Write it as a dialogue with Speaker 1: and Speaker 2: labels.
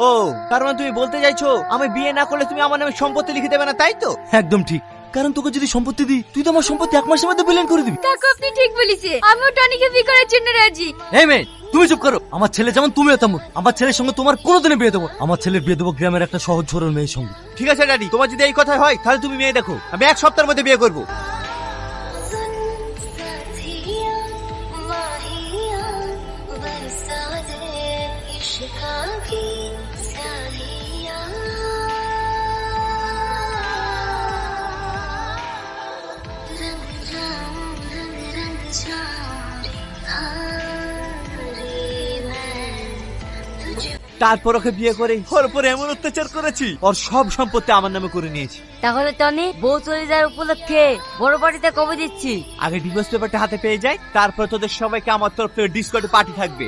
Speaker 1: ও, তার মানে তুমি বলতে চাইছো আমি বিয়ে না করলে তুমি আমার নামে সম্পত্তি লিখে দেবে না, তাই তো?
Speaker 2: একদম ঠিক, কারণ তোকে যদি সম্পত্তি দিই তুই তো আমার সম্পত্তি 1 মাসের মধ্যে বিলীন করে দিবি।
Speaker 3: কাকু আপনি ঠিক বলেছে, আমিও টনিকে বিয়ে করার জন্য রাজি।
Speaker 2: এই মেয়ে তুমি চুপ করো, আমার ছেলে যেমন তুমিও তেমন। আমার ছেলের সঙ্গে তোমার কোনোদিনই বিয়ে দেবো। আমার ছেলের বিয়ে দেবো গ্রামের একটা সহজ সরল মেয়ের সঙ্গে।
Speaker 1: ঠিক আছে ড্যাডি, তোমার যদি এই কথা হয় তাহলে তুমি মেয়ে দেখো, আমি 1 সপ্তাহের মধ্যে বিয়ে করবো। তারপর ওকে বিয়ে করে ওর উপর এমন অত্যাচার করেছি, ওর সব সম্পত্তি আমার নামে করে নিয়েছি।
Speaker 3: তাহলে টনি বউ চলে যাওয়ার উপলক্ষে বড় বাড়িতে কবে দিচ্ছি?
Speaker 1: আগে ডিভোর্স পেপারটা হাতে পেয়ে যাই, তারপর তোদের সবাইকে আমার তরফ থেকে ডিসকোতে পার্টি থাকবে।